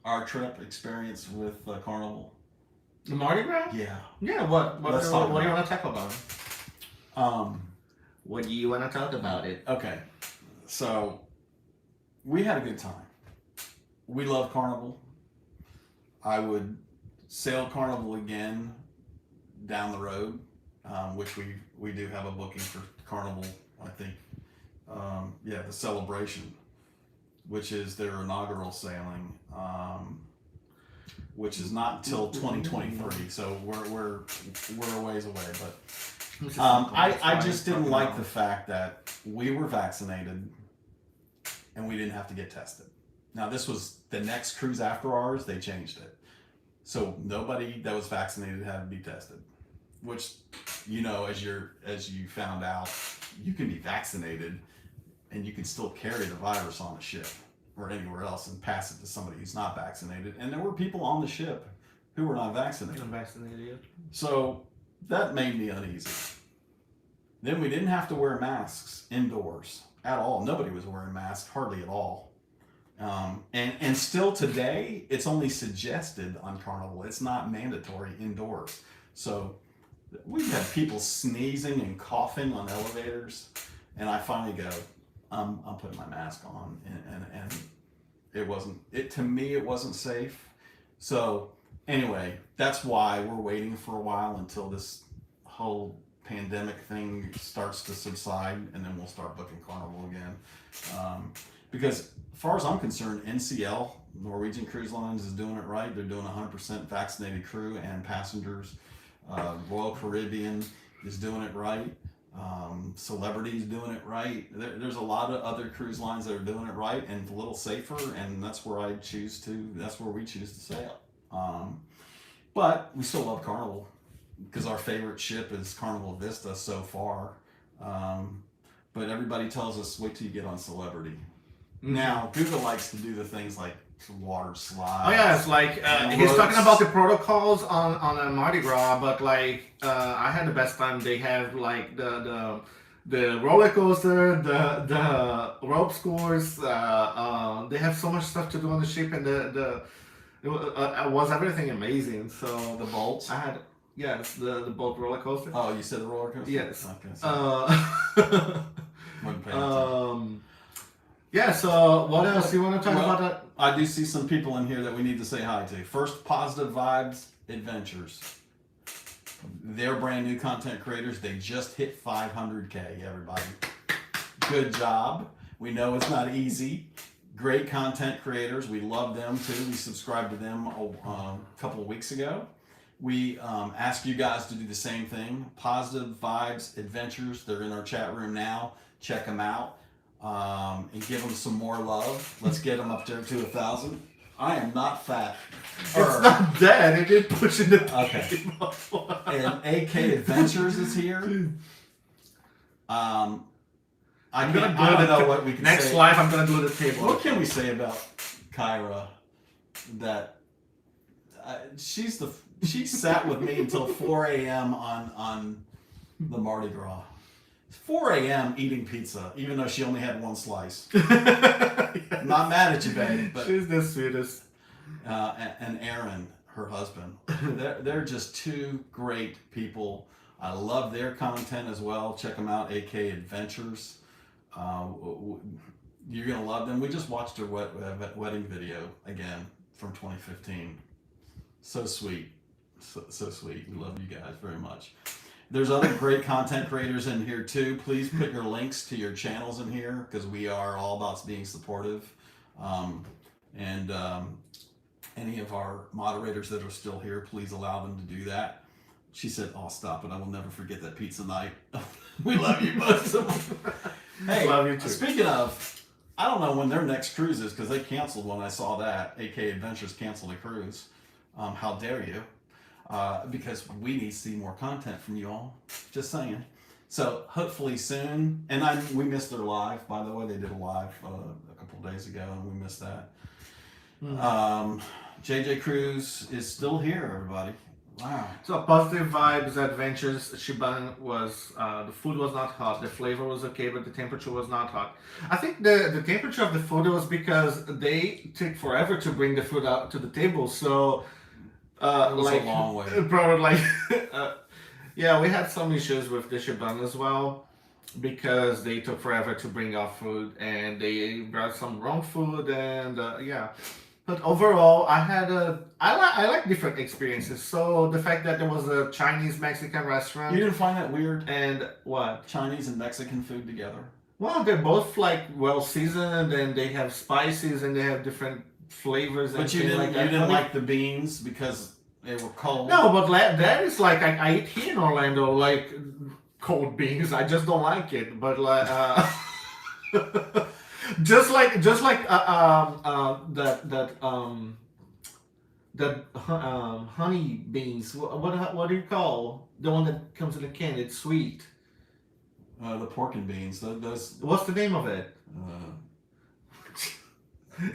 our trip experience with Carnival? The Mardi Gras? Yeah. Yeah, what do you want to talk about? What do you want to talk about it? Okay. So we had a good time. We love Carnival. I would sail Carnival again down the road, which we do have a booking for Carnival, I think. The Celebration, which is their inaugural sailing, which is not until 2023. So we're a ways away. But I just didn't like the fact that we were vaccinated and we didn't have to get tested. Now this was the next cruise after ours. They changed it, so nobody that was vaccinated had to be tested. Which, as you found out, you can be vaccinated, and you can still carry the virus on the ship or anywhere else and pass it to somebody who's not vaccinated. And there were people on the ship who were not vaccinated. Unvaccinated. So that made me uneasy. Then we didn't have to wear masks indoors at all. Nobody was wearing masks, hardly at all. And still today, it's only suggested on Carnival. It's not mandatory indoors. So we've had people sneezing and coughing on elevators, and I finally go, I'm putting my mask on, and to me it wasn't safe. So anyway, that's why we're waiting for a while until this whole pandemic thing starts to subside, and then we'll start booking Carnival again. Because as far as I'm concerned, NCL, Norwegian Cruise Lines, is doing it right. They're doing 100% vaccinated crew and passengers. Royal Caribbean is doing it right. Celebrity's doing it right. There's a lot of other cruise lines that are doing it right and a little safer, and that's where we choose to sail. But we still love Carnival because our favorite ship is Carnival Vista so far. But everybody tells us, wait till you get on Celebrity. Mm-hmm. Now, Guga likes to do the things like water slides. Oh yeah, it's like he's talking about the protocols on a Mardi Gras, but like I had the best time. They have like the roller coaster, the rope course. They have so much stuff to do on the ship, and it was everything amazing. So the bolts. I had the boat roller coaster. Oh, you said the roller coaster? Yes. Okay. Yeah, so what else you want to talk about that? I do see some people in here that we need to say hi to. First, Positive Vibes Adventures. They're brand new content creators. They just hit 500K, everybody. Good job. We know it's not easy. Great content creators. We love them too. We subscribed to them a couple of weeks ago. We ask you guys to do the same thing. Positive Vibes Adventures. They're in our chat room now. Check them out. And give them some more love. Let's get them up there to 1,000. I am not fat. It's not dead. It did push in the okay. And AK Adventures is here. I don't know what we can next say. live. I'm gonna do the table. What can we say about Kyra? That she sat with me until 4 a.m. on the Mardi Gras. 4 a.m. eating pizza, even though she only had one slice. Yes. Not mad at you, babe. But, she's the sweetest. And Aaron, her husband, they're just two great people. I love their content as well. Check them out, AK Adventures. You're gonna love them. We just watched her wedding video again from 2015. So sweet, so sweet. We love you guys very much. There's other great content creators in here too. Please put your links to your channels in here because we are all about being supportive. Any of our moderators that are still here, please allow them to do that. She said, "Oh, stop it! I will never forget that pizza night." We love you both. Hey, love you too. Speaking of, I don't know when their next cruise is because they canceled when I saw that. AK Adventures canceled a cruise. How dare you? Because we need to see more content from you all. Just saying. So hopefully soon. And we missed their live, by the way. They did a live a couple of days ago, and we missed that. Mm-hmm. JJ Cruise is still here, everybody. Wow. So Positive Vibes Adventures Shiban was the food was not hot. The flavor was okay, but the temperature was not hot. I think the temperature of the food was because they took forever to bring the food out to the table. So. It was a long way. Probably yeah, we had some issues with the Shiban as well because they took forever to bring out food and they brought some wrong food and yeah. But overall, I like different experiences. So the fact that there was a Chinese Mexican restaurant. You didn't find that weird? And what? Chinese and Mexican food together. Well, they're both like well seasoned and they have spices and they have different flavors. But you didn't like the beans because they were cold. No, but that is like I eat here in Orlando like cold beans. I just don't like it. But like just like that honey beans. What do you call the one that comes in a can? It's sweet. The pork and beans. Those. What's the name of it?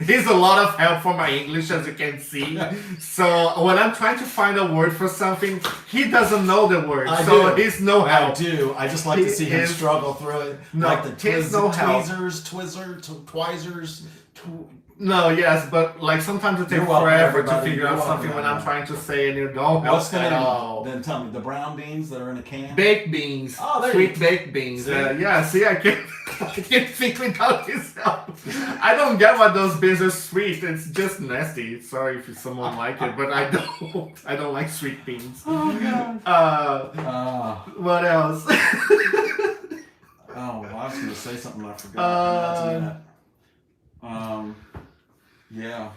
He's a lot of help for my English, as you can see. So when I'm trying to find a word for something, he doesn't know the word. He's no help. I do. I just like to see him struggle through it. No, like the tweezers, twizzers. No, yes, but like sometimes it takes forever to figure out something when I'm trying to say, and you don't help at all. Then tell me, the brown beans that are in a can? Baked beans. Oh, there Sweet baked beans. Yeah, see, I can't think without his help. I don't get why those beans are sweet. It's just nasty. Sorry if someone like it, but I don't. I don't like sweet beans. Oh, God. What else? I was going to say something I forgot. Yeah.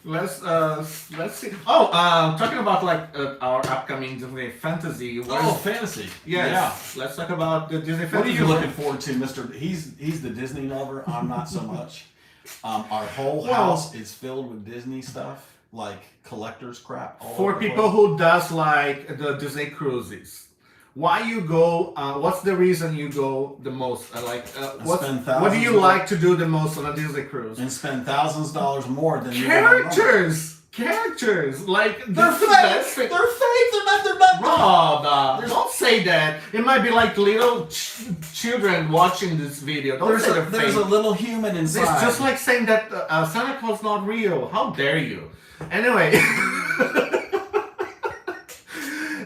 Let's see. Oh, talking about like our upcoming Disney fantasy. Fantasy. Yes. Yeah. Let's talk about the Disney fantasy. What are you looking forward to, Mr.? He's the Disney lover. I'm not so much. Our whole house is filled with Disney stuff, like collector's crap. For people who does like the Disney cruises. Why you go? What's the reason you go the most? What do you like to do the most on a Disney cruise? And spend thousands of dollars more than characters. Like they're fake. They're not. Rob, don't say that. It might be like little children watching this video. There's a little human inside. It's just like saying that Santa Claus not real. How dare you? Anyway.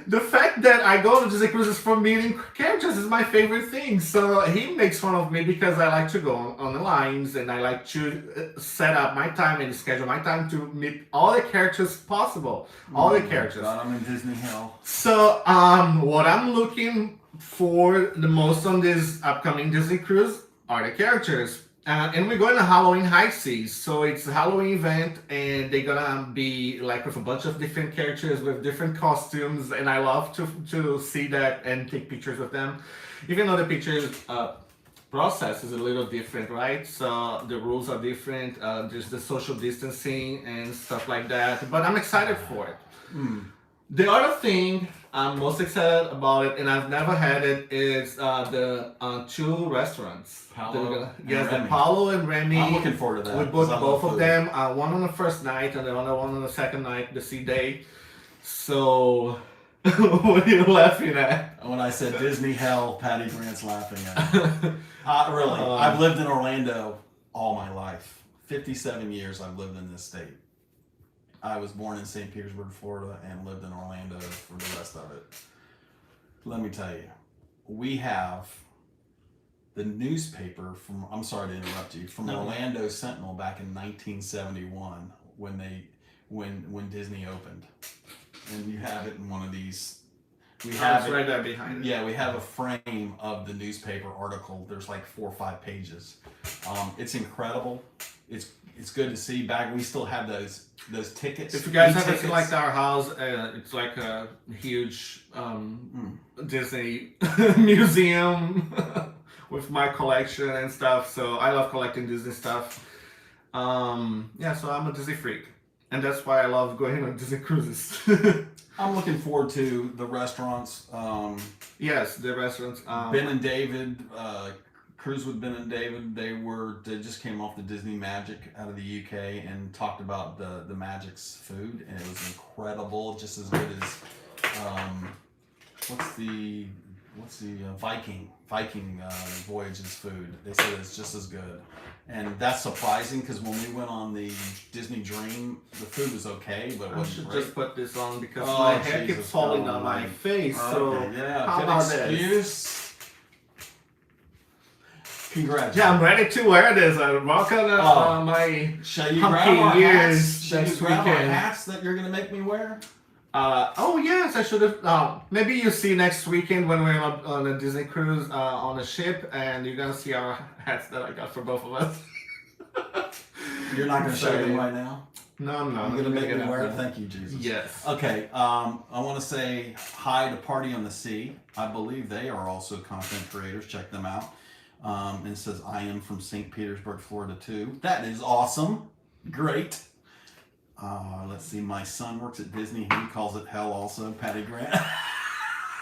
The fact that I go to Disney cruises for meeting characters is my favorite thing. So he makes fun of me because I like to go on the lines and I like to set up my time and schedule my time to meet all the characters possible. All the characters. God, I'm in Disney hell. So what I'm looking for the most on this upcoming Disney cruise are the characters. And we're going to Halloween High Seas, so it's a Halloween event, and they're gonna be like with a bunch of different characters with different costumes, and I love to see that and take pictures with them, even though the pictures process is a little different, right? So the rules are different. There's the social distancing and stuff like that, but I'm excited for it. The other thing I'm most excited about it, and I've never had it, is the two restaurants. The Paolo and Remy. I'm looking forward to that. We booked both of them. One on the first night and the other one on the second night, the sea day. So, what are you laughing at? When I said Disney hell, Patty Grant's laughing at me. Really, I've lived in Orlando all my life. 57 years I've lived in this state. I was born in St. Petersburg, Florida, and lived in Orlando for the rest of it. Let me tell you, we have the newspaper from, I'm sorry to interrupt you, from Orlando Sentinel back in 1971 when Disney opened. And you have it in one of these. We have it right there behind it. Yeah, we have a frame of the newspaper article. There's like 4 or 5 pages. It's incredible. It's good to see back. We still have those tickets. If you guys haven't seen like our house, it's like a huge Disney museum with my collection and stuff. So I love collecting Disney stuff. So I'm a Disney freak, and that's why I love going on Disney cruises. I'm looking forward to the restaurants. Yes, the restaurants. Ben and David. Cruise with Ben and David, they just came off the Disney Magic out of the UK and talked about the Magic's food, and it was incredible, just as good as what's the Viking Voyage's food. They said it's just as good, and that's surprising because when we went on the Disney Dream, the food was okay, but it wasn't great. Just put this on because my hair keeps falling on my face. So how about this? Congrats. Yeah, I'm ready to wear this. I'm rocking my hunky ears next weekend. Hats that you're going to make me wear? Yes, I should have. Maybe you see next weekend when we're on a Disney cruise on a ship, and you're going to see our hats that I got for both of us. You're not going to show them right now? No, I'm not. I'm going to make me wear it. Thank you, Jesus. Yes. Okay, I want to say hi to Party on the Sea. I believe they are also content creators. Check them out. And it says, I am from St. Petersburg, Florida, too. That is awesome. Great. Let's see. My son works at Disney. He calls it hell also. Patty Grant.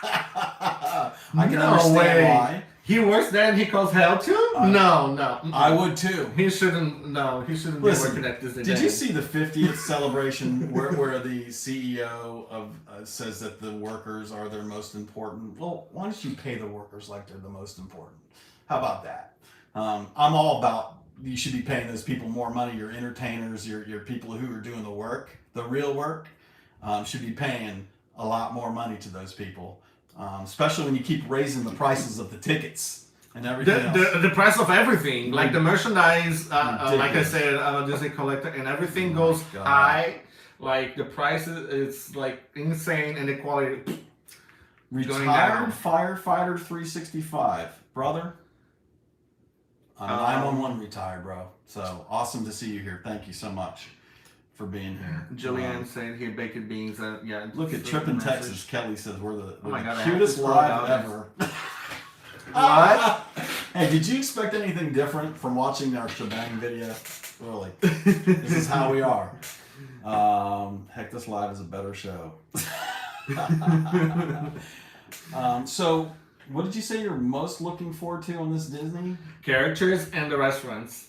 I can understand why. He works there and he calls hell too? No. I would too. He shouldn't be working at Disney. Did you see the 50th celebration where the CEO of says that the workers are their most important? Well, why don't you pay the workers like they're the most important? How about that? I'm all about you should be paying those people more money. Your entertainers, your people who are doing the work, the real work, should be paying a lot more money to those people. Especially when you keep raising the prices of the tickets and everything else. The price of everything, like the merchandise, like I said, I'm a Disney collector, and everything goes high. Like the price is like insane, and the quality Retired firefighter 365, brother. I'm 911 retired, bro. So awesome to see you here. Thank you so much for being here. Julianne saying here baked beans. Yeah. Look at Trip in Texas. Kelly says we're the cutest live ever. What? Hey, did you expect anything different from watching our shebang video? Really, this is how we are. Heck, this live is a better show. So, what did you say you're most looking forward to on this Disney? Characters and the restaurants.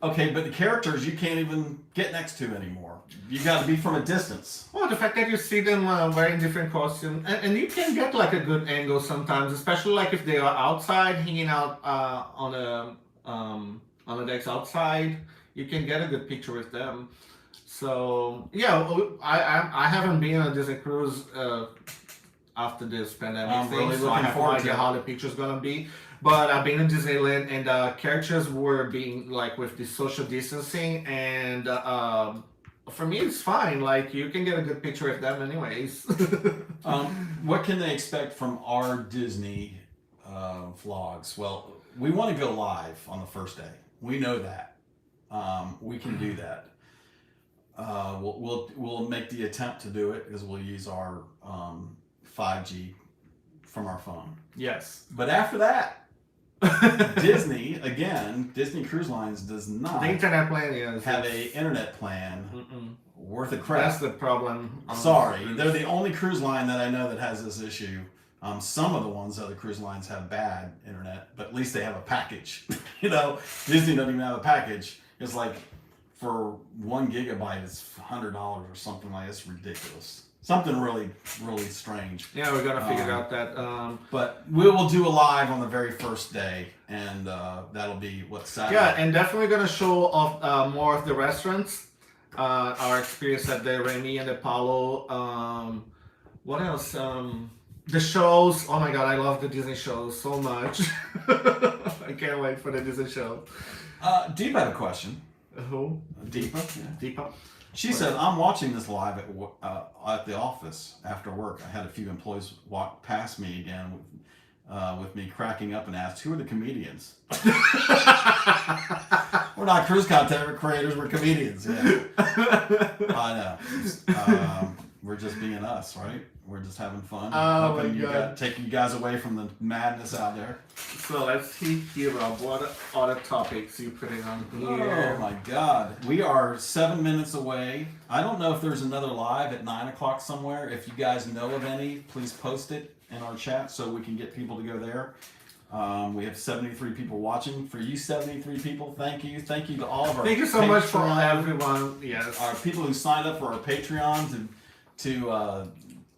Okay, but the characters you can't even get next to anymore. You got to be from a distance. Well, the fact that you see them wearing different costumes, and you can get like a good angle sometimes, especially like if they are outside, hanging out on the decks outside. You can get a good picture with them. So yeah, I haven't been on a Disney cruise after this pandemic I'm thing, really so I looking have no forward to idea it. how the picture's gonna be. But I've been in Disneyland, and characters were being like with the social distancing, and for me it's fine. Like you can get a good picture of them anyways. What can they expect from our Disney vlogs? Well, we want to go live on the first day. We know that. We can do that. We'll make the attempt to do it because we'll use our 5G from our phone. Yes. But after that, Disney Cruise Lines does not The internet plan have a internet plan worth a crap. That's the problem. Sorry, they're the only cruise line that I know that has this issue. Some of the ones, other cruise lines have bad internet, but at least they have a package. Disney doesn't even have a package. It's like for 1 gigabyte, it's $100 or something like that. It's ridiculous. Something really, really strange. Yeah, we're gonna figure out that. But we will do a live on the very first day, and that'll be Saturday. Yeah, and definitely gonna show off more of the restaurants. Our experience at the Remy and the Apollo. What else? The shows. Oh my god, I love the Disney shows so much. I can't wait for the Disney show. Deepa had a question. Who? Deepa. Yeah. Deepa. She said, "I'm watching this live at the office after work. I had a few employees walk past me again with me cracking up and asked, who are the comedians?" We're not cruise content creators, we're comedians. Yeah. I know. We're just being us, right? We're just having fun. Oh my god. Taking you guys away from the madness out there. So let's see here, Rob. What other topics you putting on here? Oh my god. We are 7 minutes away. I don't know if there's another live at 9 o'clock somewhere. If you guys know of any, please post it in our chat so we can get people to go there. We have 73 people watching. For you 73 people, thank you. Thank you to all of our Thank you so much for everyone. Yes. Our people who signed up for our Patreon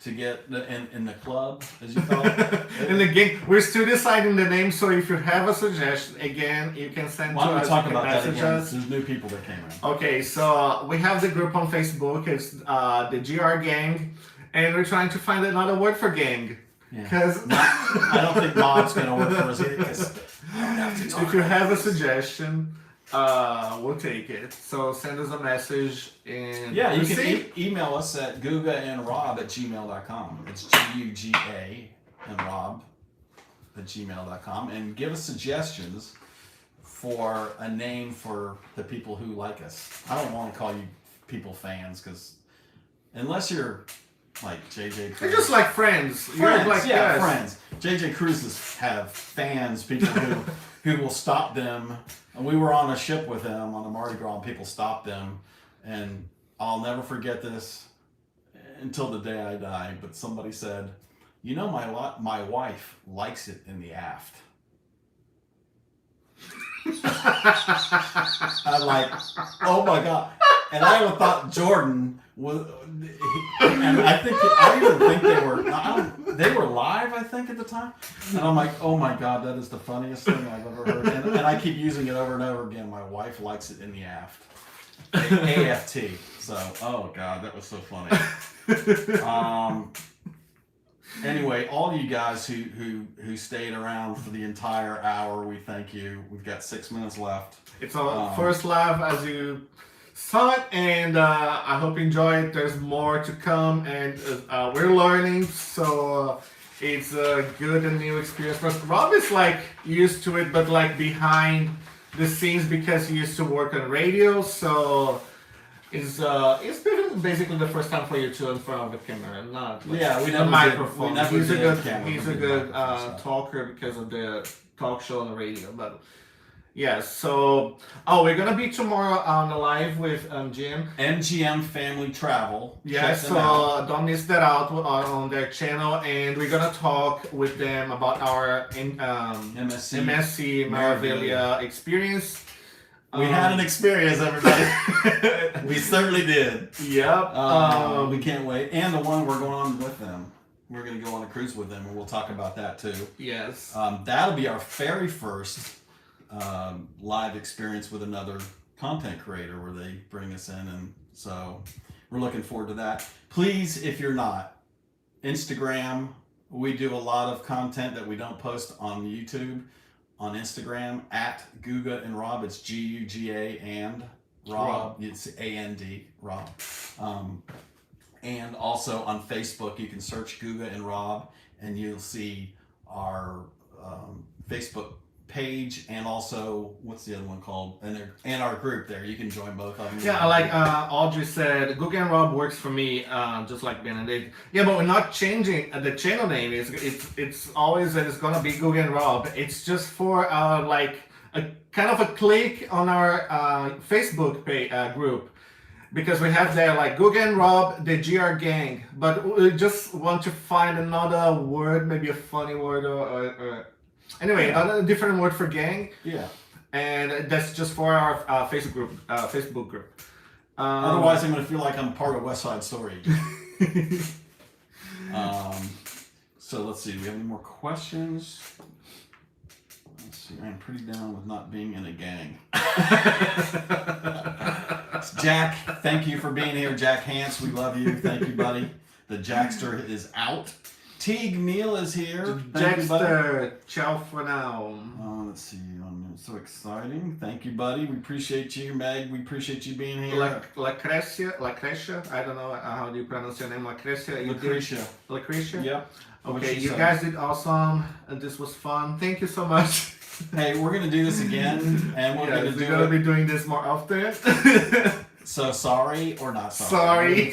to get in the club, as you call it. In the game, we're still deciding the name. So if you have a suggestion, again, you can send Why to don't we us. talk You can about that message again? us. There's new people that came in. Okay, so we have the group on Facebook. It's the GR Gang, and we're trying to find another word for gang. Because I don't think mod's gonna work for us either. 'Cause I don't have to talk if you about have a this. suggestion, we'll take it. So send us a message and Yeah, you we'll can see. email us at gugaandrob@gmail.com. It's GUGA and Rob at gmail.com, and give us suggestions for a name for the people who like us. I don't want to call you people fans because unless you're like JJ Cruz. They're just like friends. Friends, You're like yeah, us. friends. JJ Cruises have fans, people who who will stop them. And we were on a ship with them on the Mardi Gras, and people stopped them. And I'll never forget this until the day I die. But somebody said, "You know, my wife likes it in the aft." I'm like, oh my God. And I would thought Jordan was, and I even think they were live, I think, at the time. And I'm like, oh my God, that is the funniest thing I've ever heard. And I keep using it over and over again. My wife likes it in the aft. AFT. So, oh God, that was so funny. Anyway, all you guys who stayed around for the entire hour, we thank you. We've got 6 minutes left. It's our first live as you saw it, and I hope you enjoy it. There's more to come, and we're learning, so it's a good and new experience. But Rob is like used to it, but like behind the scenes because he used to work on radio, so it's basically the first time for you to in front of the camera, not like we the microphone. He's a good talker because of the talk show on the radio. But yeah, so we're gonna be tomorrow on the live with Jim. MGM Family Travel. Yeah, so don't miss that out on their channel, and we're gonna talk with them about our MSC Meraviglia experience. We had an experience, everybody. We certainly did. Yep. We can't wait. And the one we're going on with them. We're going to go on a cruise with them, and we'll talk about that too. Yes. That'll be our very first live experience with another content creator where they bring us in. And so we're looking forward to that. Please, if you're not, Instagram, we do a lot of content that we don't post on YouTube. On Instagram at Guga and Rob, it's Guga and Rob, it's AND Rob. And also on Facebook, you can search Guga and Rob, and you'll see our Facebook page, and also what's the other one called? And our group there. You can join both of them. Yeah, like Audrey said, Guga and Rob works for me, just like Benedict. Yeah, but we're not changing the channel name. It's always and it's gonna be Guga and Rob. It's just for like a kind of a click on our Facebook group. Because we have there like Guga and Rob, the GR gang, but we just want to find another word, maybe a funny word or anyway, a different word for gang. Yeah. And that's just for our Facebook group. Otherwise, I'm going to feel like I'm part of West Side Story. So let's see. Do we have any more questions? Let's see. I'm pretty down with not being in a gang. Jack, thank you for being here. Jack Hance, we love you. Thank you, buddy. The Jackster is out. Teague Neal is here. Jackster, ciao for now. Let's see. So exciting. Thank you, buddy. We appreciate you, Meg. We appreciate you being here. Lucretia. I don't know how do you pronounce your name. Lucretia. Lucretia? Yeah. Okay, you guys did awesome. And this was fun. Thank you so much. Hey, we're going to do this again. And we're going to be doing this more often. So sorry or not sorry.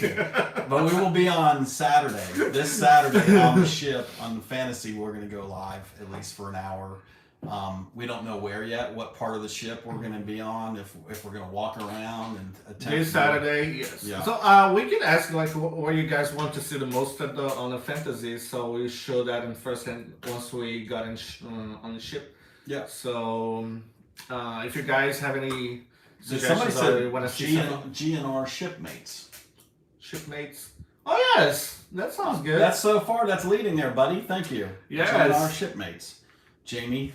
But we will be on Saturday. This Saturday on the ship, on the Fantasy, we're going to go live at least for an hour. We don't know where yet, what part of the ship we're going to be on, if we're going to walk around and attempt. This Saturday, yes. Yeah. So we can ask like where you guys want to see the most on the Fantasy, so we show that in first hand once we got on the ship. Yeah. So if you guys have any somebody suggestions said or want to see GNR Shipmates. Shipmates. Oh yes, that sounds good. That's so far. That's leading there, buddy. Thank you. Yes. GNR Shipmates. Jamie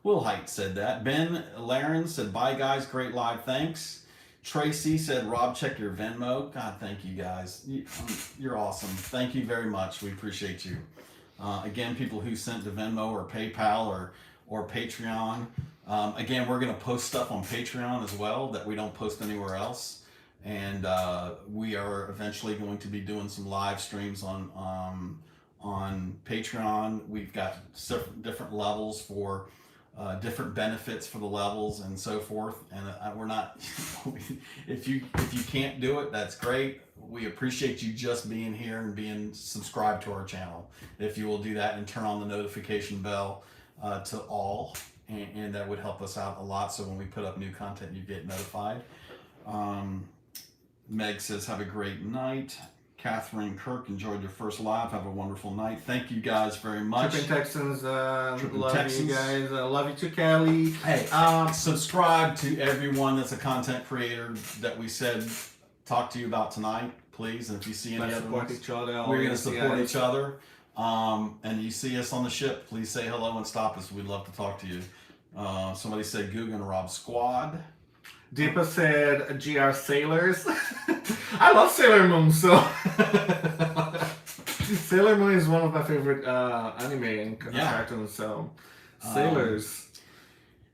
Wilhite said that. Ben Laren said, "Bye guys, great live, thanks." Tracy said, "Rob, check your Venmo." God, thank you guys. You're awesome. Thank you very much. We appreciate you. Again, people who sent to Venmo or PayPal or Patreon. Again, we're going to post stuff on Patreon as well that we don't post anywhere else. And we are eventually going to be doing some live streams on Patreon. We've got different levels for different benefits for the levels and so forth. And we're not, if you can't do it, that's great. We appreciate you just being here and being subscribed to our channel. If you will do that and turn on the notification bell, to all, and that would help us out a lot. So when we put up new content, you get notified. Meg says, have a great night. Catherine Kirk, enjoyed your first live. Have a wonderful night. Thank you guys very much. Trippin' Texans, love Texans. you guys. Love you too, Kelly. Hey, subscribe to everyone that's a content creator that we said talk to you about tonight, please. And if you see any other ones, we're going to support each other. And you see us on the ship, please say hello and stop us. We'd love to talk to you. Somebody said Guga and Rob Squad. Deepa said GR Sailors. I love Sailor Moon, so Sailor Moon is one of my favorite anime and cartoons. So Sailors.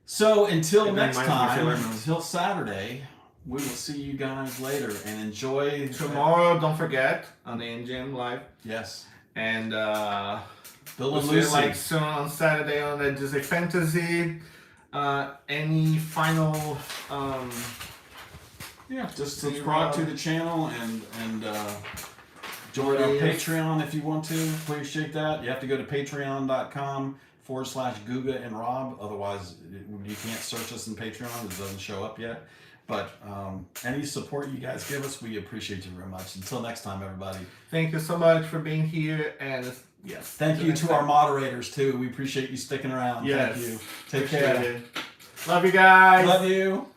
So until next time, until Saturday, we will see you guys later and enjoy tomorrow. Don't forget on the Engine Live. Yes. And Bill and Lucy. Like soon on Saturday on the Disney Fantasy. Any final just subscribe to the channel and join our Patreon if you want to. Appreciate that. You have to go to patreon.com/Guga and Rob. Otherwise you can't search us in Patreon. It doesn't show up yet. But any support you guys give us, we appreciate you very much. Until next time, everybody. Thank you so much for being here, and yes, thank you to our moderators too. We appreciate you sticking around. Yes. Thank you. Take care. Love you guys. Love you.